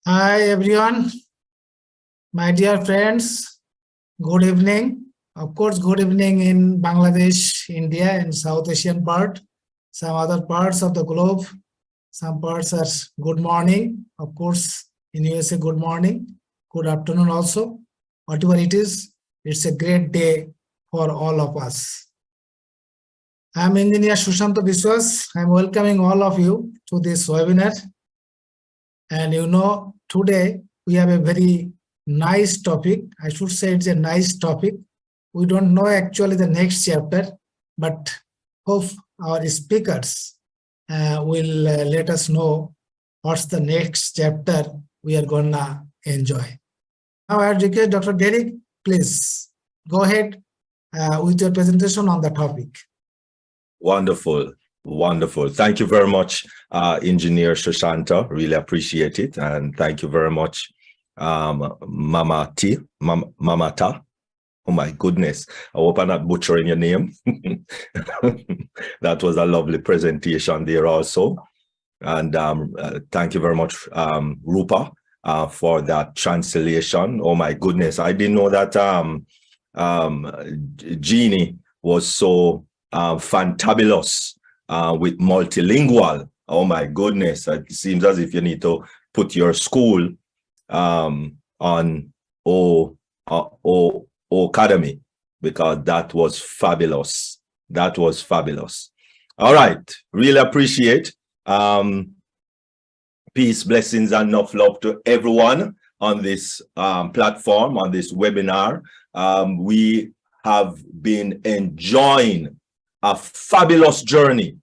Hi everyone, my dear friends, good evening. Of course, good evening in Bangladesh, India and South Asian part, some other parts of the globe, some parts are good morning. Of course, in USA, good morning, good afternoon also. Whatever it is, it's a great day for all of us. I'm Engineer Sushanto Biswas. I'm welcoming all of you to this webinar. And today we have a very nice topic. I should say it's a nice topic. We don't know actually the next chapter, but hope our speakers will let us know what's the next chapter we are gonna enjoy. Now I request Dr. Derek, please go ahead with your presentation on the topic. Wonderful. Wonderful. Thank you very much, Engineer Shoshanta. Really appreciate it. And thank you very much, Mama Ta. Oh my goodness. I hope I'm not butchering your name. That was a lovely presentation there also. And thank you very much, Rupa, for that translation. Oh my goodness. I didn't know that Jeannie was so fantabulous. With multilingual. Oh my goodness, it seems as if you need to put your school on Academy, because that was fabulous. That was fabulous. All right, really appreciate. Peace, blessings, and enough love to everyone on this platform, on this webinar. We have been enjoying a fabulous journey.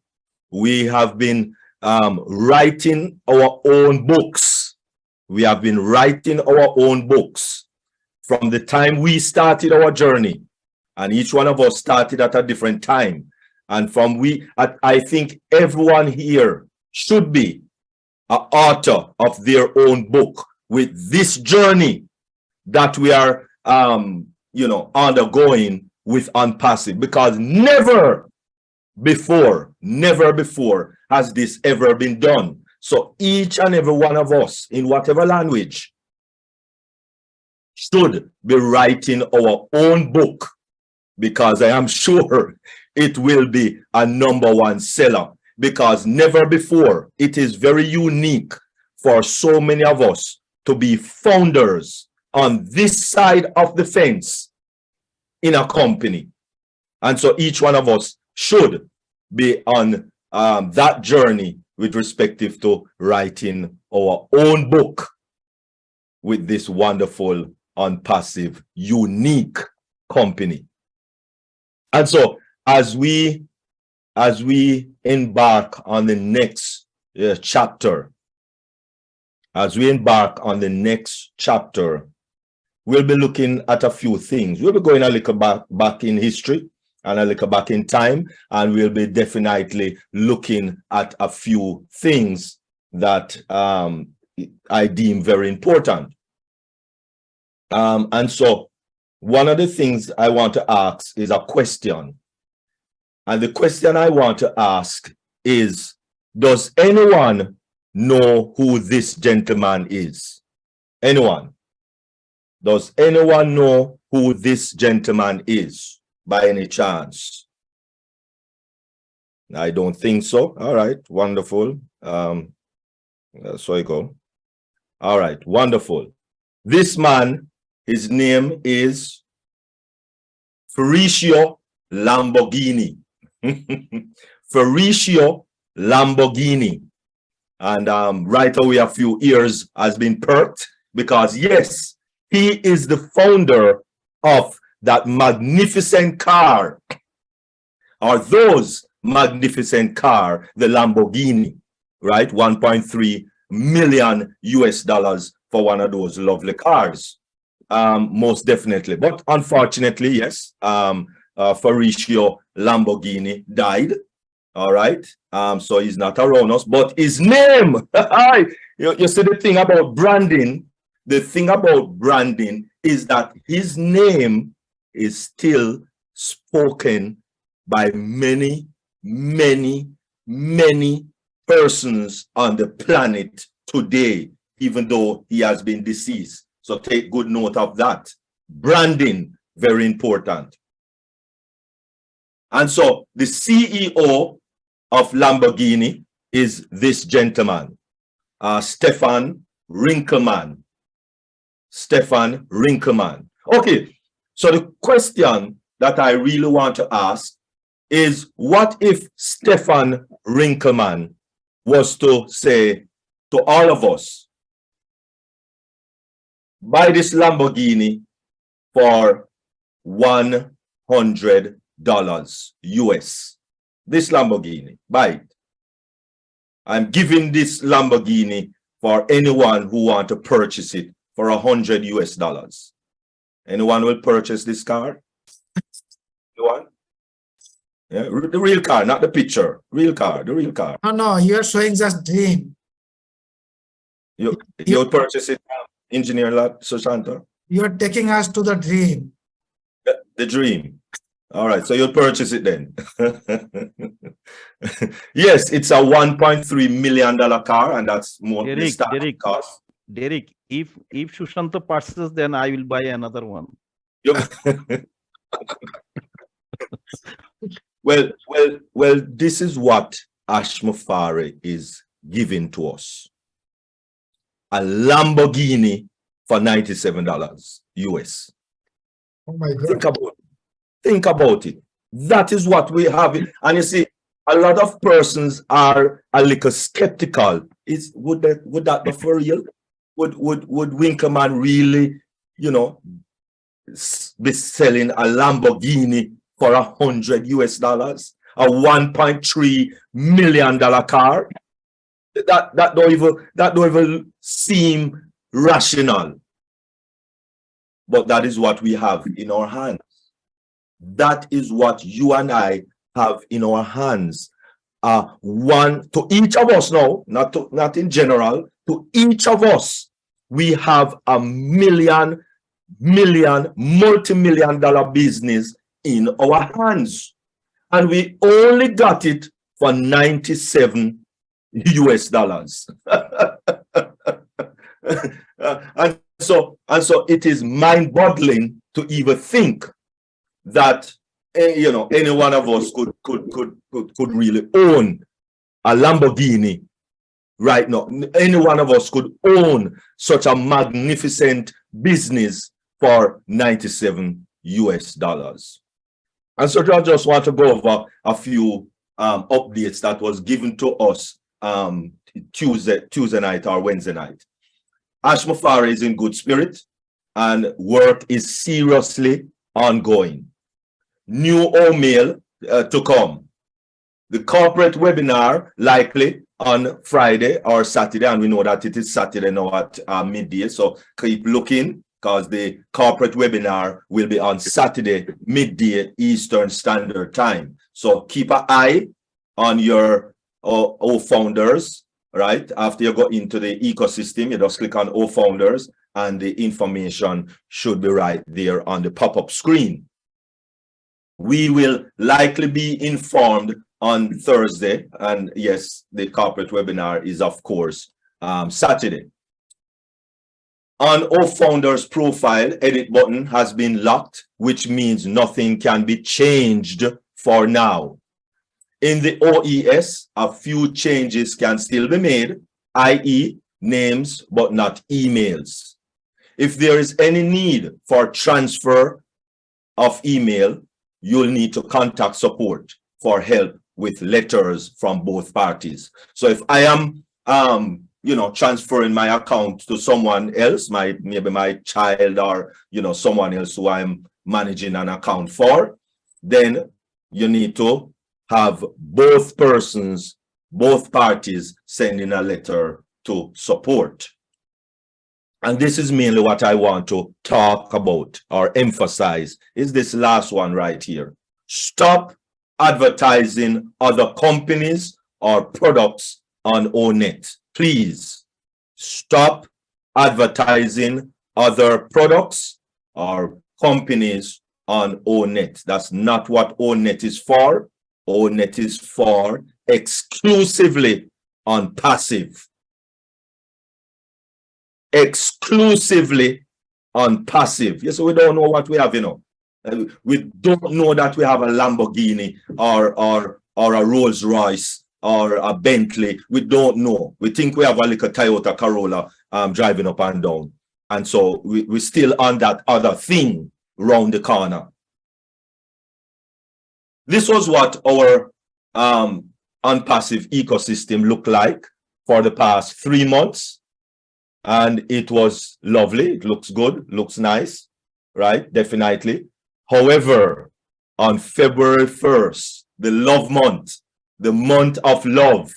We have been writing our own books. We have been writing our own books from the time we started our journey, and each one of us started at a different time. And I think everyone here should be an author of their own book with this journey that we are, undergoing with ONPASSIVE, because never before has this ever been done. So each and every one of us, in whatever language, should be writing our own book, because I am sure it will be a #1 seller, because never before, it is very unique for so many of us to be founders on this side of the fence in a company. And so each one of us should be on that journey with respective to writing our own book with this wonderful, ONPASSIVE, unique company. And so as we embark on the next chapter, we'll be looking at a few things. We'll be going a little back in history and a little back in time, and we'll be definitely looking at a few things that I deem very important. And so one of the things I want to ask is a question. And the question I want to ask is, does anyone know who this gentleman is? Anyone? Does anyone know who this gentleman is by any chance? I don't think so. All right, wonderful. So I go. All right, wonderful. This man, his name is Ferruccio Lamborghini. Ferruccio Lamborghini. And right away, a few ears has been perked, because yes, he is the founder of that magnificent car, or those magnificent car, the Lamborghini, right? $1.3 million for one of those lovely cars, most definitely. But unfortunately, yes, Ferruccio Lamborghini died. All right, so he's not around us, but his name, you see, the thing about branding is that his name is still spoken by many persons on the planet today. even though he has been deceased. So take good note of that. Branding, very important. And so the CEO of Lamborghini is this gentleman, Stefan Rinkelmann. Stefan Rinkelmann. Okay, so the question that I really want to ask is, what if Stefan Rinkelmann was to say to all of us, buy this Lamborghini for $100 US. This Lamborghini, buy it. I'm giving this Lamborghini for anyone who want to purchase it for $100 US. Anyone will purchase this car? Anyone? Yeah, the real car, not the picture. Real car, the real car. No, you are showing just dream. You'll purchase it, Engineer Sushanta? You are taking us to the dream. The dream. All right, so you'll purchase it then. Yes, it's a $1.3 million car, and that's more the starting cost. Derek, if Sushanta purchases, then I will buy another one. Well, this is what Ashmafari is giving to us. A Lamborghini for $97 US. Oh my God. Think about it. That is what we have. And you see, a lot of persons are a little skeptical. Would that be for real? Would Winkelmann really, be selling a Lamborghini for $100 US, a $1.3 million car? That don't even seem rational. But that is what we have in our hands. That is what you and I have in our hands. One to each of us now, not in general, to each of us, we have a multi-million dollar business in our hands. And we only got it for $97 US. And so it is mind-boggling to even think that any one of us could really own a Lamborghini right now. Any one of us could own such a magnificent business for $97 US. And so I just want to go over a few updates that was given to us Tuesday night or Wednesday night. Ashmafari is in good spirit and work is seriously ongoing. New email to come. The corporate webinar likely on Friday or Saturday, and we know that it is Saturday now at midday, so keep looking, because the corporate webinar will be on Saturday midday Eastern Standard Time. So keep an eye on your founders, right? After you go into the ecosystem, you just click on founders and the information should be right there on the pop-up screen. We will likely be informed on Thursday, and yes, the corporate webinar is of course Saturday. On founders profile, edit button has been locked, which means nothing can be changed for now. In the OES, a few changes can still be made, i.e. names, but not emails. If there is any need for transfer of email, you'll need to contact support for help with letters from both parties. So if I am, transferring my account to someone else, maybe my child or, someone else who I'm managing an account for, then you need to have both parties sending a letter to support. And this is mainly what I want to talk about or emphasize is this last one right here. Stop advertising other companies or products on ONET. Please stop advertising other products or companies on ONET. That's not what ONET is for. ONET is for exclusively on passive. exclusively on passive. Yes, we don't know what we have, we don't know that we have a Lamborghini or a Rolls Royce or a Bentley. We don't know. We think we have a little Toyota Corolla driving up and down. And so we're still on that other thing round the corner. This was what our ONPASSIVE ecosystem looked like for the past 3 months. And it was lovely. It looks good, looks nice, right? Definitely. However, on February 1st, the love month, the month of love,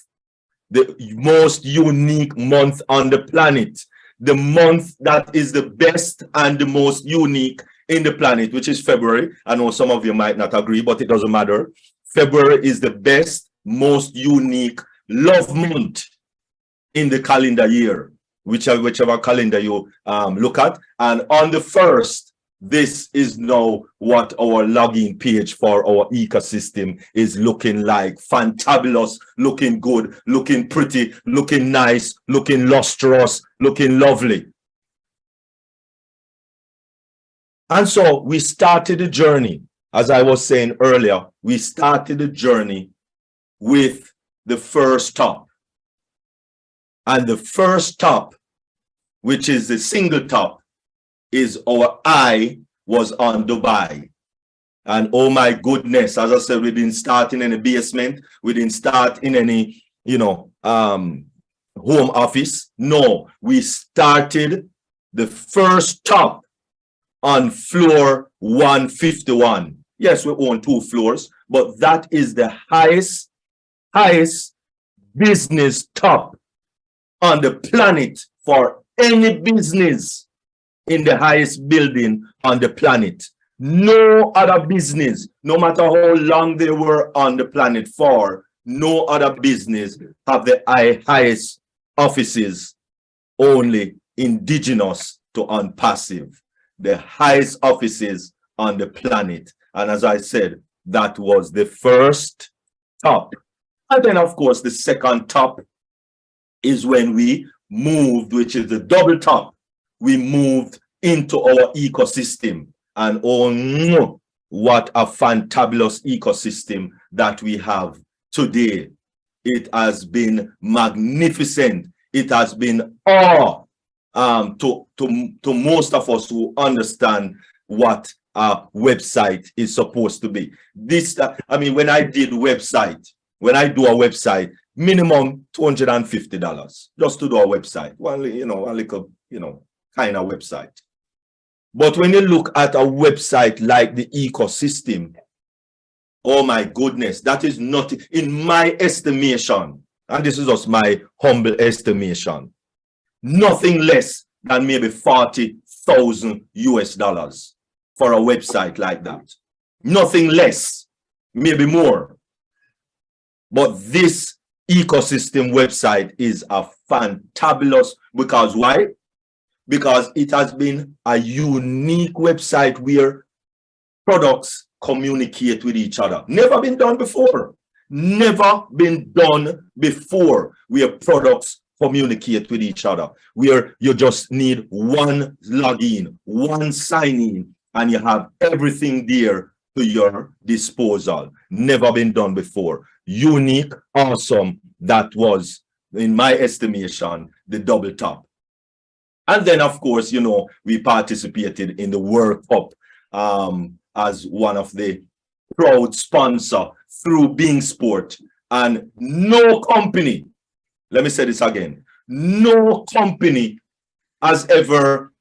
the most unique month on the planet, the month that is the best and the most unique in the planet, which is February. I know some of you might not agree, but it doesn't matter. February is the best, most unique love month in the calendar year, whichever calendar you look at. And on the 1st, this is now what our login page for our ecosystem is looking like. Fantabulous, looking good, looking pretty, looking nice, looking lustrous, looking lovely. And so we started the journey, as I was saying earlier, we started the journey with the first top. And the first top, which is the single top, is our eye was on Dubai. And oh my goodness, as I said, we didn't start in any basement. We didn't start in any, home office. No, we started the first top on floor 151. Yes, we own 2 floors, but that is the highest business top on the planet for any business in the highest building on the planet. No other business, no matter how long they were on the planet for, no other business have the highest offices, only indigenous to ONPASSIVE, the highest offices on the planet. And as I said, that was the first top. And then, of course, the second top is when we moved, which is the double top. We moved into our ecosystem, and oh no, what a fantabulous ecosystem that we have today. It has been magnificent. It has been awe to most of us who understand what a website is supposed to be. When I do a website, minimum $250 just to do a website. One little, kind of website. But when you look at a website like the ecosystem, oh my goodness, that is not, in my estimation, and this is just my humble estimation, nothing less than maybe $40,000 US for a website like that. Nothing less, maybe more. But this ecosystem website is a fantabulous, because why? Because it has been a unique website where products communicate with each other. Never been done before. Never been done before where products communicate with each other, where you just need one login, one sign in, and you have everything there to your disposal. Never been done before. Unique, awesome. That was, in my estimation, the double top. And then, of course, we participated in the World Cup as one of the proud sponsor through Being Sport. And no company, let me say this again, no company has ever,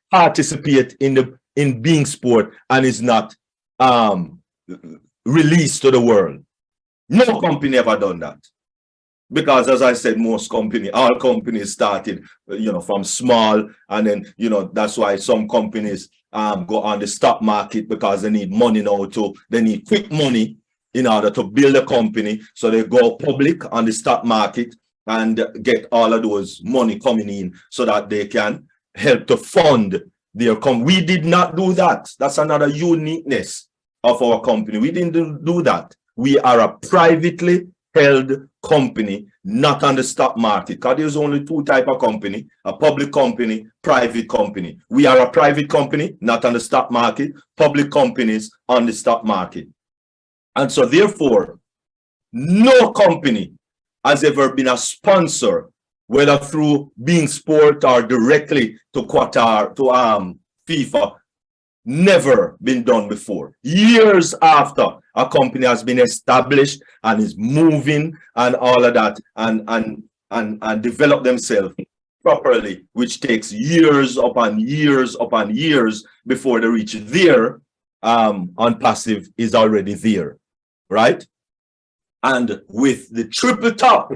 participate in Being Sport and is not released to the world. No company ever done that. Because as I said, all companies started, from small, and then, that's why some companies go on the stock market, because they need money now they need quick money in order to build a company. So they go public on the stock market and get all of those money coming in so that they can help to fund their company. We did not do that. That's another uniqueness of our company. We didn't do that. We are a privately held company, not on the stock market. Because there's only two types of company, a public company, private company. We are a private company, not on the stock market, public companies on the stock market. And so therefore, no company has ever been a sponsor, whether through being sport or directly to Qatar, to FIFA, never been done before. Years after a company has been established and is moving and all of that and develop themselves properly, which takes years upon years upon years before they reach there, ONPASSIVE is already there, right? And with the triple top,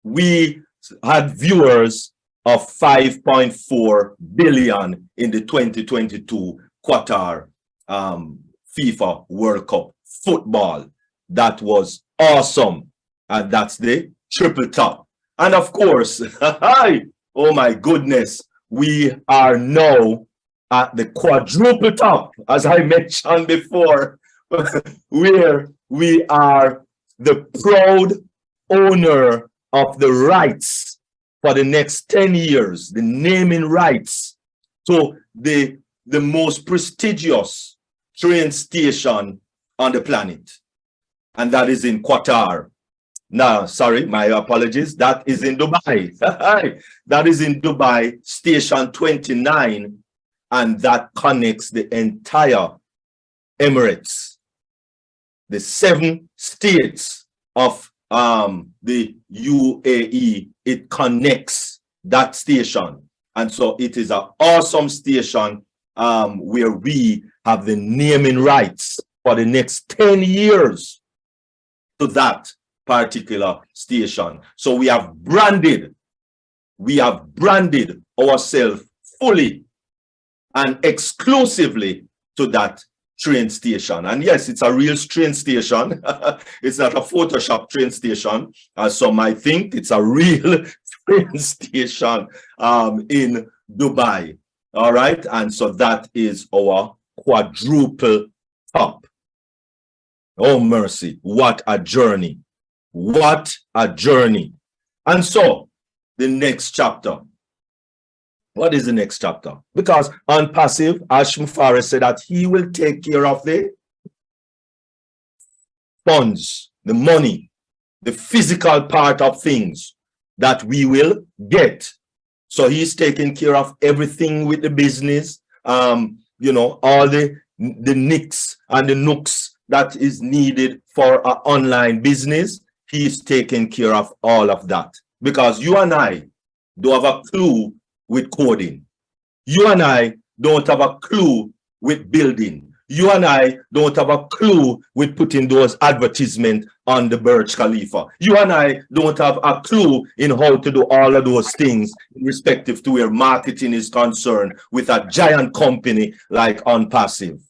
we had viewers of 5.4 billion in the 2022 Qatar FIFA World Cup football. That was awesome. And that's the triple top. And of course, oh my goodness, we are now at the quadruple top, as I mentioned before, where we are the proud owner of the rights for the next 10 years, the naming rights to the most prestigious train station on the planet. And that is in Qatar. No, sorry, my apologies. That is in Dubai. That is in Dubai, station 29, and that connects the entire Emirates, the 7 states of the UAE. It connects that station, and so it is an awesome station where we have the naming rights for the next 10 years to that particular station. So we have branded ourselves fully and exclusively to that train station. And yes, it's a real train station. It's not a Photoshop train station, as some might think. It's a real train station in Dubai. All right, and so that is our quadruple top. Oh mercy, what a journey. What a journey. And so the next chapter. What is the next chapter? Because ONPASSIVE, Ash Mufare said that he will take care of the funds, the money, the physical part of things that we will get. So he's taking care of everything with the business, you know, all the nicks and the nooks that is needed for an online business. He's taking care of all of that, because you and I don't have a clue with coding. You and I don't have a clue with building. You and I don't have a clue with putting those advertisements on the Burj Khalifa. You and I don't have a clue in how to do all of those things respective to where marketing is concerned with a giant company like ONPASSIVE.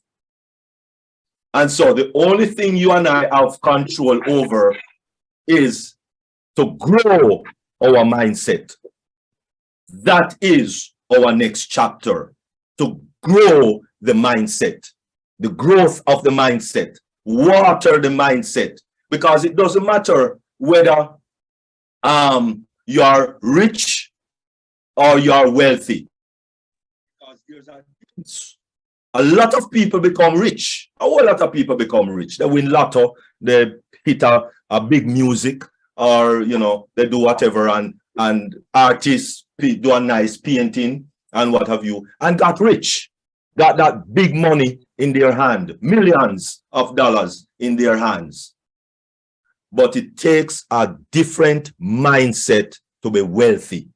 And so the only thing you and I have control over is to grow our mindset. That is our next chapter, to grow the mindset, the growth of the mindset, water the mindset, because it doesn't matter whether you are rich or you are wealthy. Because there's a difference. A lot of people become rich. A whole lot of people become rich. They win lotto, they hit a big music, or you know, they do whatever, and artists do a nice painting and what have you, and got rich, got that big money in their hand, millions of dollars in their hands. But it takes a different mindset to be wealthy.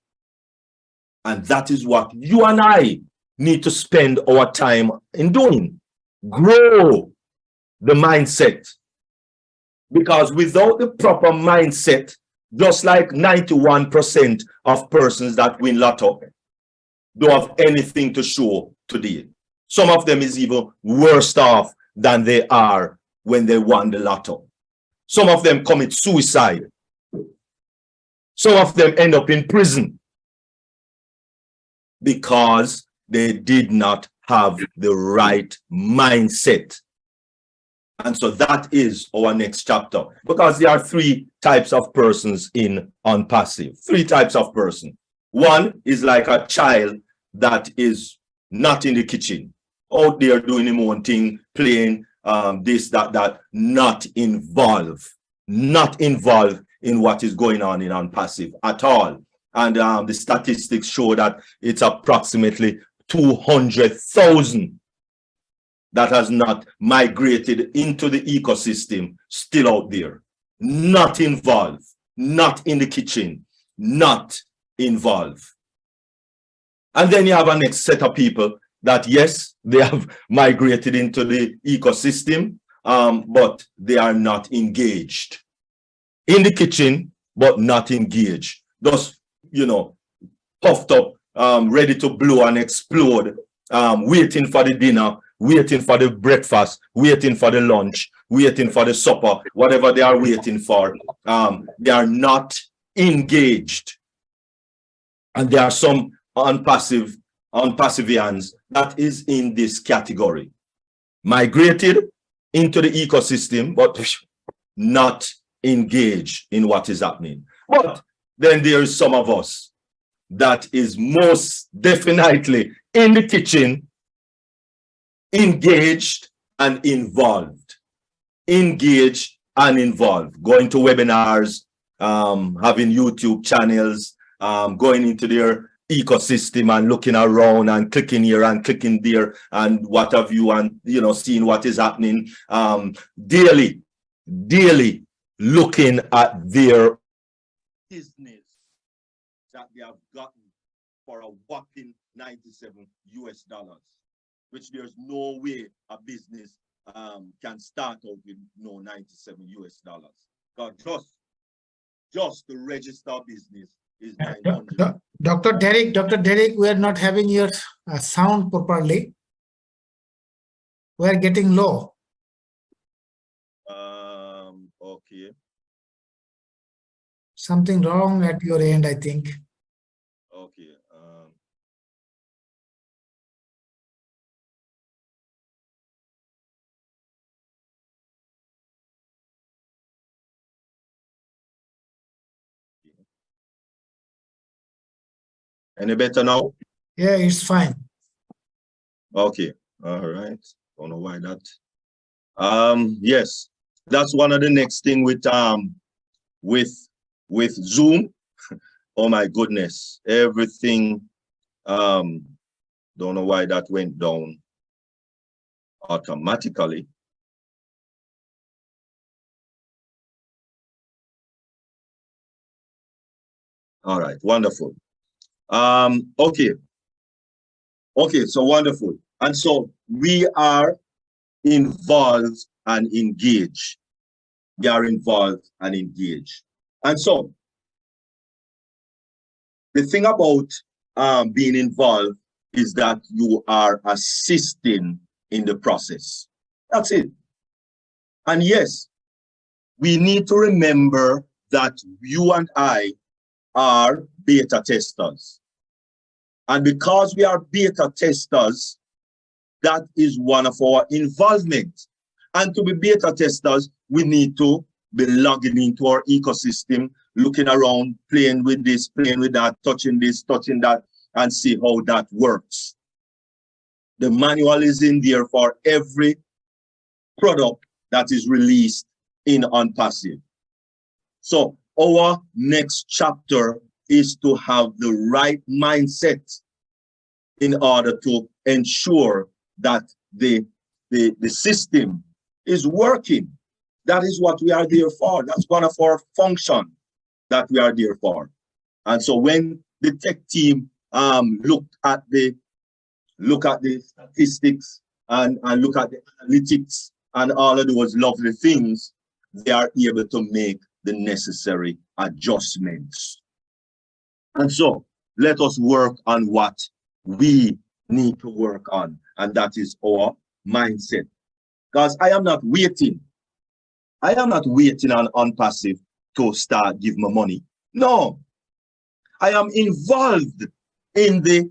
And that is what you and I need to spend our time in doing. Grow the mindset. Because without the proper mindset, just like 91% of persons that win lotto don't have anything to show today. Some of them is even worse off than they are when they won the lotto. Some of them commit suicide. Some of them end up in prison because they did not have the right mindset. And so that is our next chapter, because there are three types of persons in ONPASSIVE. Three types of person. One is like a child that is not in the kitchen, out there doing his own thing, playing this, that, not involved in what is going on in ONPASSIVE at all. And the statistics show that it's approximately 200,000 that has not migrated into the ecosystem, still out there, not involved, not in the kitchen, not involved. And then you have a next set of people that, yes, they have migrated into the ecosystem, but they are not engaged. In the kitchen, but not engaged. Just, puffed up, ready to blow and explode, waiting for the dinner, waiting for the breakfast, waiting for the lunch, waiting for the supper, whatever they are waiting for. They are not engaged. And there are some ONPASSIVians that is in this category. Migrated into the ecosystem, but not engaged in what is happening. But then there is some of us that is most definitely in the kitchen, engaged and involved. Engaged and involved. Going to webinars, having YouTube channels, going into their ecosystem and looking around and clicking here and clicking there and what have you, and seeing what is happening, daily looking at their business that they have gotten for a whopping $97 US, which there's no way a business can start out with no $97 US. Because just to register business is 900. Dr. Derek, we are not having your sound properly. We are getting low. Okay. Something wrong at your end, I think. Okay. Any better now? Yeah, it's fine. Okay. All right. Don't know why that. Yes, that's one of the next thing with Zoom. Oh my goodness, everything. Don't know why that went down automatically. All right, wonderful. Okay, so wonderful. And so we are involved and engaged. We are involved and engaged. And so the thing about being involved is that you are assisting in the process. That's it. And yes, we need to remember that you and I are beta testers. And because we are beta testers, that is one of our involvement. And to be beta testers, we need to be logging into our ecosystem, looking around, playing with this, playing with that, touching this, touching that, and see how that works. The manual is in there for every product that is released in ONPASSIVE. So our next chapter is to have the right mindset in order to ensure that the system is working. That is what we are there for. That's one of our functions that we are there for. And so when the tech team look at the statistics and look at the analytics and all of those lovely things, they are able to make the necessary adjustments. And so let us work on what we need to work on, and that is our mindset. Because I am not waiting. I am not waiting on ONPASSIVE to start give me money. No, I am involved in the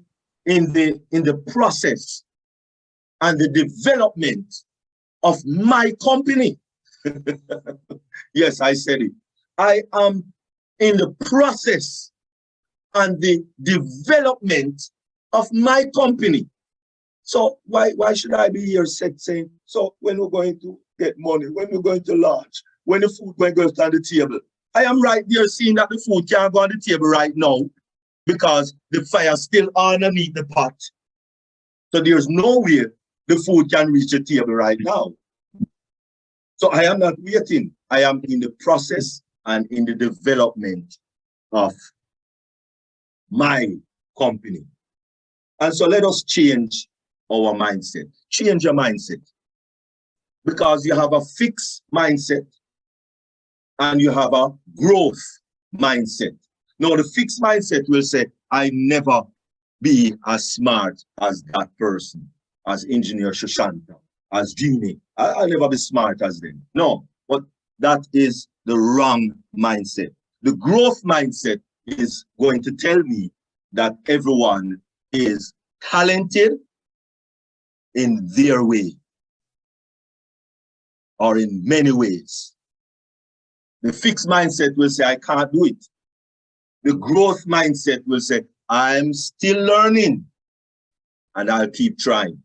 process and the development of my company. Yes, I said it. I am in the process and the development of my company. So why should I be here saying, so when we're going to get money, when we're going to launch, when the food going to go on the table? I am right there seeing that the food can't go on the table right now because the fire's still underneath the pot. So there's no way the food can reach the table right now. So I am not waiting. I am in the process and in the development of my company. And so let us change our mindset. Change your mindset. Because you have a fixed mindset and you have a growth mindset. Now, the fixed mindset will say, I never be as smart as that person, as Engineer Shoshanta, as Jeannie. I'll never be smart as them. No, but that is the wrong mindset. The growth mindset is going to tell me that everyone is talented in their way or in many ways. The fixed mindset will say, I can't do it. The growth mindset will say, I'm still learning and I'll keep trying.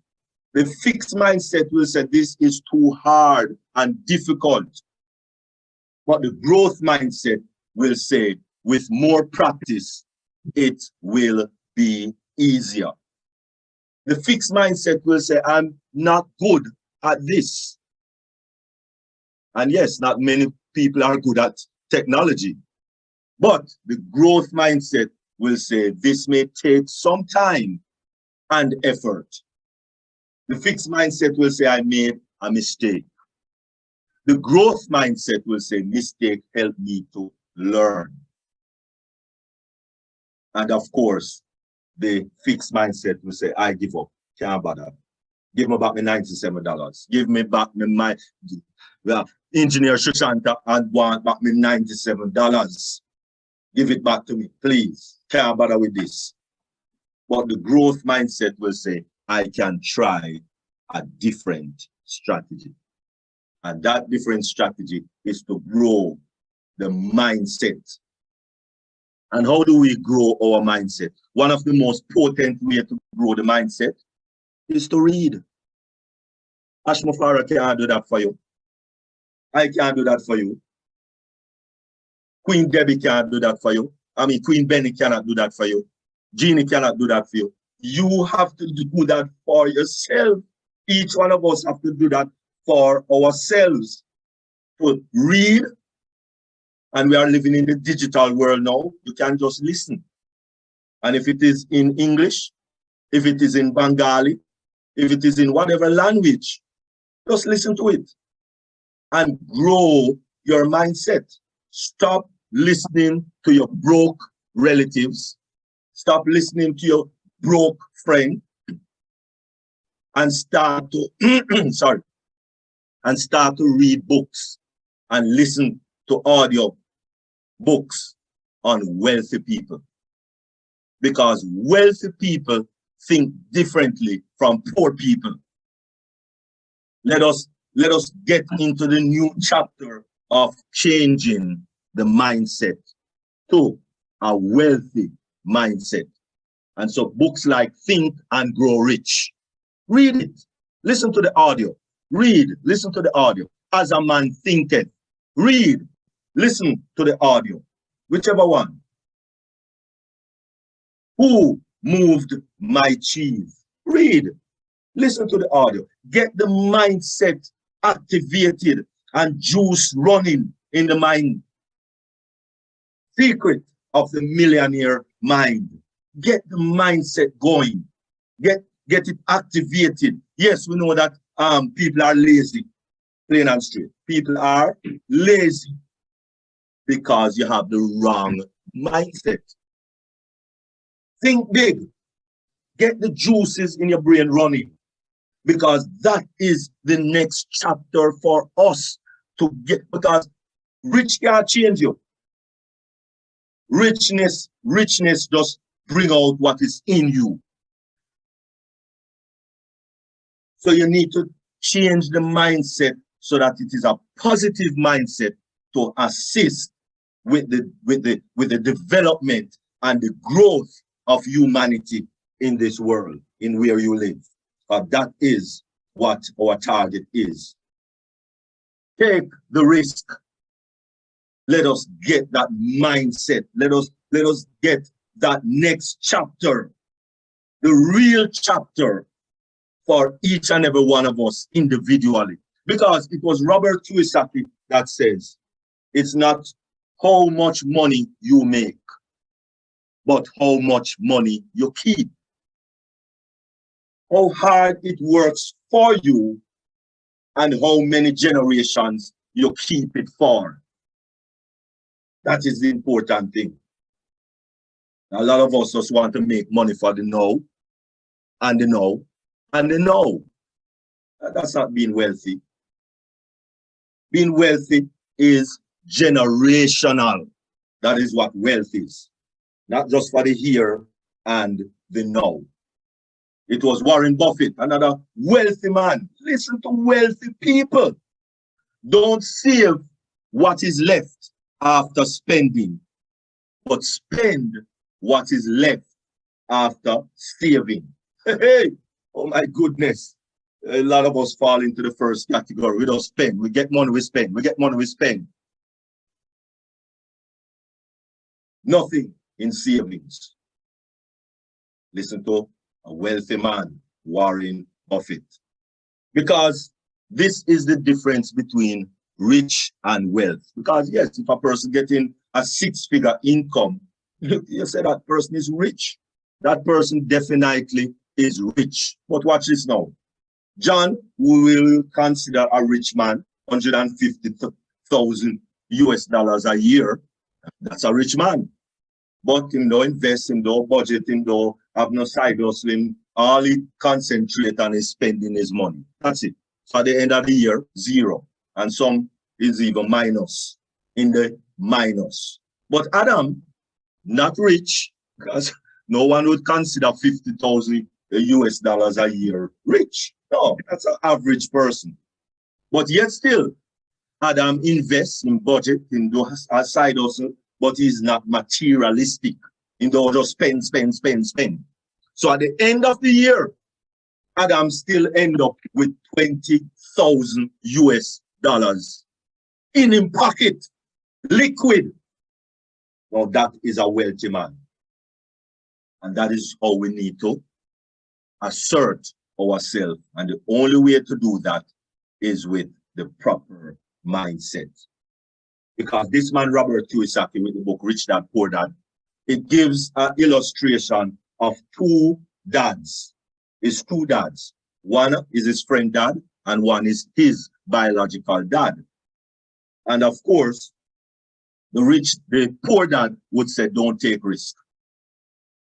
The fixed mindset will say, this is too hard and difficult. But the growth mindset will say, with more practice, it will be easier. The fixed mindset will say, I'm not good at this. And yes, not many people are good at technology. But the growth mindset will say, this may take some time and effort. The fixed mindset will say, I made a mistake. The growth mindset will say, mistake helped me to learn. And of course, the fixed mindset will say, I give up, can't bother. Give me back my $97. Give me back my Engineer Shoshanta and want back my $97. Give it back to me, please. Can't bother with this. But the growth mindset will say, I can try a different strategy. And that different strategy is to grow the mindset. And how do we grow our mindset? One of the most potent ways to grow the mindset is to read. Ashmafara can't do that for you. I can't do that for you. Queen Debbie can't do that for you. I mean, Queen Benny cannot do that for you. Jeannie cannot do that for you. You have to do that for yourself. Each one of us have to do that for ourselves. To read, and we are living in the digital world now, you can just listen. And if it is in English, if it is in Bengali, if it is in whatever language, just listen to it and grow your mindset. Stop listening to your broke relatives. Stop listening to your broke friend and start to start to read books and listen to audio books on wealthy people. Because wealthy people think differently from poor people. Let us get into the new chapter of changing the mindset to a wealthy mindset. And so books like Think and Grow Rich, read it, listen to the audio, read, listen to the audio. As a Man Thinketh, read, listen to the audio, whichever one. Who Moved My Cheese, read, listen to the audio, get the mindset activated and juice running in the mind. Secret of the Millionaire Mind. Get the mindset going. Get it activated. Yes, we know that people are lazy, plain and straight. People are lazy because you have the wrong mindset. Think big. Get the juices in your brain running, because that is the next chapter for us to get, because rich can't change you. Richness just bring out what is in you. So you need to change the mindset so that it is a positive mindset to assist with the development and the growth of humanity in this world, in where you live. That is what our target is. Take the risk. Let us get that mindset. Let us get that next chapter, the real chapter for each and every one of us individually. Because it was Robert Kiyosaki that says, it's not how much money you make, but how much money you keep. How hard it works for you and how many generations you keep it for. That is the important thing. A lot of us just want to make money for the now, and the now, and the now. That's not being wealthy. Being wealthy is generational. That is what wealth is. Not just for the here and the now. It was Warren Buffett, another wealthy man. Listen to wealthy people. Don't save what is left after spending, but spend what is left after saving. Hey, oh my goodness. A lot of us fall into the first category. We don't spend. We get money, we spend. We get money, we spend. Nothing in savings. Listen to a wealthy man, Warren Buffett. Because this is the difference between rich and wealth. Because yes, if a person getting a 6-figure income, you say that person is rich. That person definitely is rich. But watch this now. John, we will consider a rich man, $150,000 US a year. That's a rich man. But him don't invest, him don't budget, him don't have no side hustling. All he concentrate on is spending his money. That's it. So at the end of the year, zero. And some is even minus, in the minus. But Adam, not rich, because no one would consider 50,000 US dollars a year rich. No, that's an average person. But yet still, Adam invests in budget, in a side hustle, but he's not materialistic. He don't just spend, spend, spend, spend. So at the end of the year, Adam still end up with 20,000 US dollars in his pocket, liquid. Well, that is a wealthy man. And that is how we need to assert ourselves. And the only way to do that is with the proper mindset. Because this man, Robert Kiyosaki, with the book Rich Dad, Poor Dad, it gives an illustration of two dads. It's two dads. One is his friend dad, and one is his biological dad. And of course, the poor dad would say, don't take risk.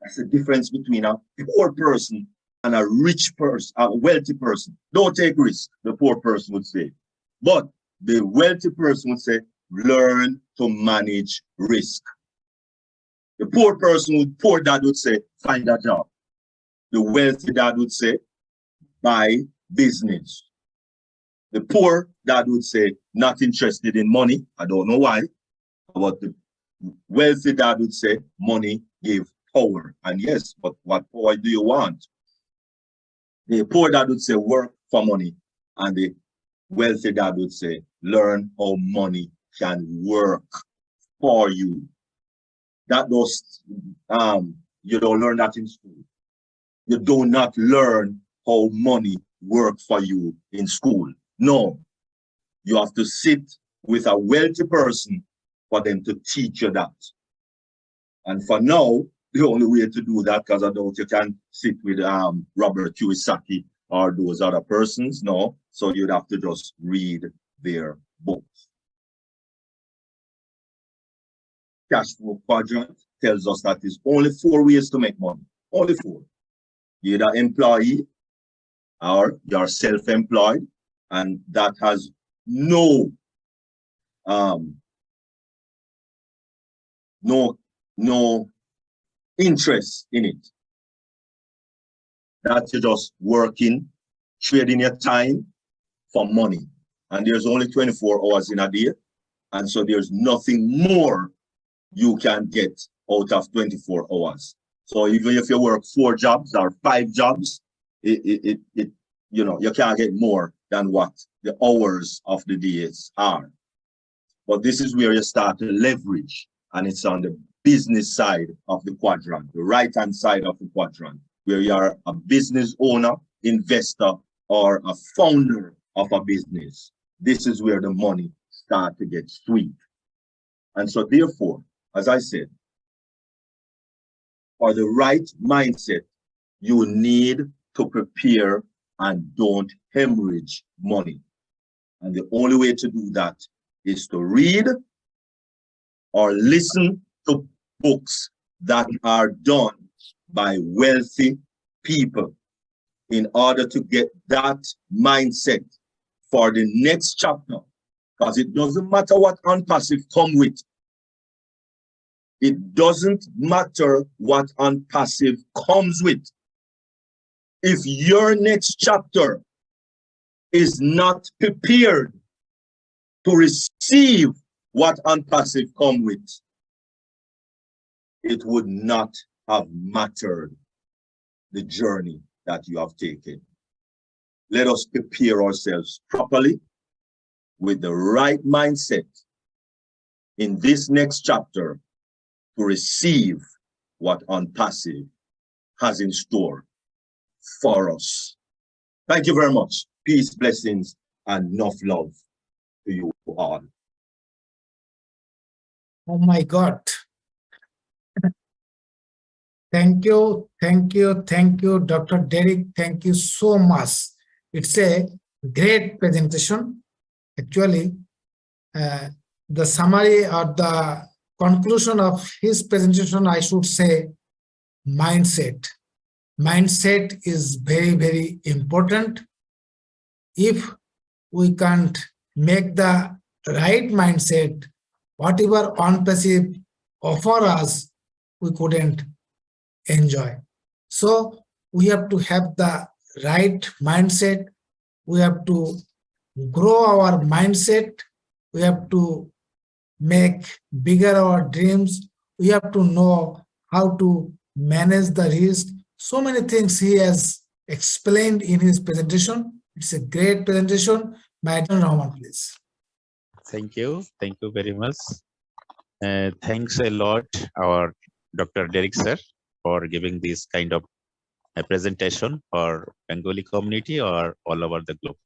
That's the difference between a poor person and a rich person, a wealthy person. Don't take risk, the poor person would say. But the wealthy person would say, learn to manage risk. The poor dad would say, find a job. The wealthy dad would say, buy business. The poor dad would say, not interested in money. I don't know why. But the wealthy dad would say, money give power. And yes, but what power do you want? The poor dad would say, work for money. And the wealthy dad would say, learn how money can work for you. That does, you don't learn that in school. You do not learn how money works for you in school. No, you have to sit with a wealthy person for them to teach you that. And for now, the only way to do that, because I doubt you can sit with Robert Kiyosaki or those other persons, no. So you'd have to just read their books. Cash flow quadrant tells us that there's only 4 ways to make money. Only 4. You're either employee or you're self-employed, and that has no interest in it. That you're just working, trading your time, for money. And there's only 24 hours in a day. And so there's nothing more you can get out of 24 hours. So even if you work 4 jobs or 5 jobs, you know, you can't get more than what the hours of the days are. But this is where you start to leverage, and it's on the business side of the quadrant, the right-hand side of the quadrant, where you are a business owner, investor, or a founder of a business. This is where the money starts to get sweet. And so therefore, as I said, for the right mindset, you need to prepare and don't hemorrhage money. And the only way to do that is to read or listen to books that are done by wealthy people in order to get that mindset for the next chapter. Because it doesn't matter what ONPASSIVE come with. It doesn't matter what ONPASSIVE comes with. If your next chapter is not prepared to receive what ONPASSIVE come with, it would not have mattered the journey that you have taken. Let us prepare ourselves properly with the right mindset in this next chapter to receive what ONPASSIVE has in store for us. Thank you very much. Peace, blessings, and enough love to you all. Oh my God. Thank you, Dr. Derek. Thank you so much. It's a great presentation. Actually, the summary or the conclusion of his presentation, I should say, mindset. Mindset is very, very important. If we can't make the right mindset, whatever ONPASSIVE offer us, we couldn't enjoy. So we have to have the right mindset. We have to grow our mindset. We have to make bigger our dreams. We have to know how to manage the risk. So many things he has explained in his presentation. It's a great presentation. Madam Rahman, please. Thank you very much. Thanks a lot, our Dr. Derek sir, for giving this kind of a presentation for Bengali community or all over the globe.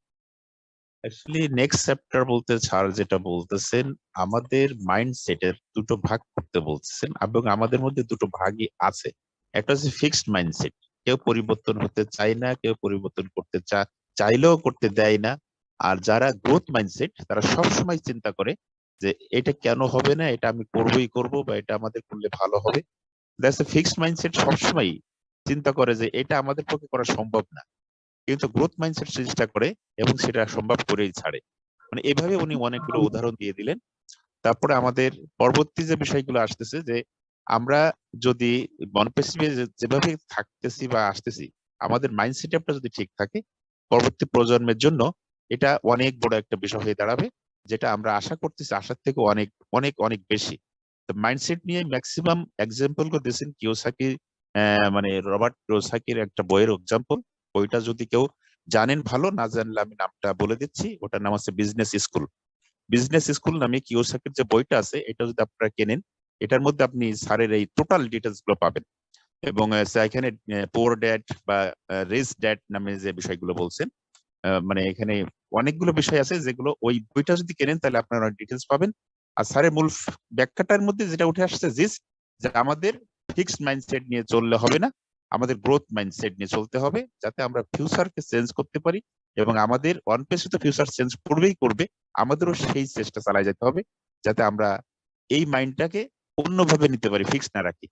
Actually, next chapter বলতে sir যেটা বলতেছেন, আমাদের মাইন্ডসেটের দুটো ভাগ করতে বলতেছেন এবং আমাদের মধ্যে দুটো ভাগই আছে। একটা হচ্ছে ফিক্সড মাইন্ডসেট, কেউ পরিবর্তন হতে চায় না, কেউ পরিবর্তন করতে চাইলেও করতে দেয় না। আর যারা গ্রোথ মাইন্ডসেট, তারা সবসময় চিন্তা করে যে এটা কেন হবে না, এটা আমি করবই করব, বা এটা আমাদের করলে ভালো হবে। দ্যাটস এ ফিক্সড মাইন্ডসেট সবসময় চিন্তা করে যে এটা আমাদের পক্ষে করা সম্ভব না, কিন্তু গ্রোথ মাইন্ডসেট চেষ্টা করে এবং সেটা সম্ভব করেই ছাড়ে। মানে এভাবে উনি অনেকগুলো উদাহরণ দিয়ে দিলেন। তারপরে আমাদের পরবর্তী যে বিষয়গুলো আসতেছে, যে আমরা যদি ONPASSIVE যেভাবে থাকতেছি বা আসতেছি, আমাদের মাইন্ডসেট আপটা যদি ঠিক থাকে, পরবর্তী প্রজন্মের জন্য এটা অনেক বড় একটা বিষয় হয়ে দাঁড়াবে, যেটা আমরা আশা করতেছি আশার থেকে অনেক অনেক অনেক বেশি। তো মাইন্ডসেট নিয়ে ম্যাক্সিমাম এক্সাম্পল করে দিয়েছেন কিওসাকি, মানে রবার্ট কিওসাকির একটা বইয়ের এক্সাম্পল। বইটা যদি কেউ জানেন ভালো, না জানলে আমি নামটা বলে দিচ্ছি। ওটার নাম আছে বিজনেস স্কুল। বিজনেস স্কুল নামে কিওসাকির যে বইটা আছে, এটা যদি আপনারা কেনেন, এটার মধ্যে আপনি স্যারের এই টোটাল ডিটেলস গুলো পাবেন। এবং এখানে পোর ড্যাড বা রিচ ড্যাড নামে যে বিষয়গুলো বলছেন, মানে এখানে অনেকগুলো বিষয় আছে যেগুলো ওই বইটা যদি কেনেন তাহলে আপনারা ডিটেলস পাবেন। আর স্যারের মূল ব্যাখ্যাটার মধ্যে যেটা উঠে আসছে, যে আমাদের ফিক্সড মাইন্ডসেট নিয়ে চললে হবে না, আমাদের গ্রোথ মাইন্ডসেট নিয়ে চলতে হবে, যাতে আমরা ফিউচারকে চেঞ্জ করতে পারি। এবং আমাদের ONPASSIVE তো ফিউচার চেঞ্জ করবে, আমাদেরও সেই চেষ্টা চালায় যেতে হবে যাতে আমরা এই মাইন্ডটাকে অন্যভাবে নিতে পারি, ফিক্স না রাখি।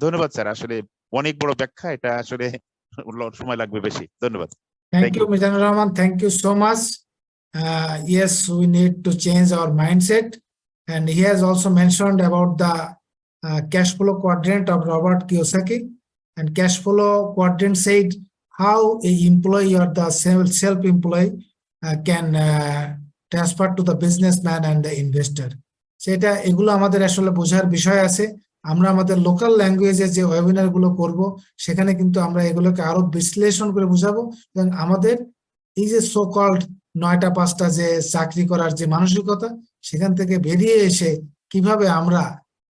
ধন্যবাদ স্যার, আসলে অনেক বড় ব্যাখ্যা, এটা আসলে সময় লাগবে বেশি। ধন্যবাদ। Thank you, Mr. Rahman. Thank you so much. Yes, we need to change our mindset. And he has also mentioned about the cash flow quadrant of Robert Kiyosaki. And cash flow quadrant said how a employee or the self-employee can transfer to the businessman and the investor. সেটা এগুলো আমাদের আসলে বোঝার বিষয় আছে। আমরা আমাদের local ল্যাঙ্গুয়েজে যে ওয়েবিনার গুলো করব সেখানে কিন্তু আমরা এগুলোকে আরো বিশ্লেষণ করে বুঝাবো, এবং আমাদের এই যে সো কল্ড 9টা 5টা যে চাকরি করার যে মানসিকতা, সেখান থেকে বেরিয়ে এসে কিভাবে আমরা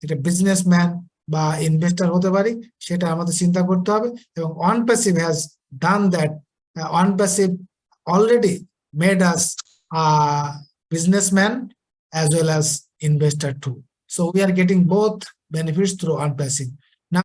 একটা বিজনেসম্যান বা ইনভেস্টর হতে পারি সেটা আমাদের চিন্তা করতে হবে। এবং ONPASSIVE has done that. ONPASSIVE already made us a businessman as well as investor too. So we are getting both benefits through ONPASSIVE.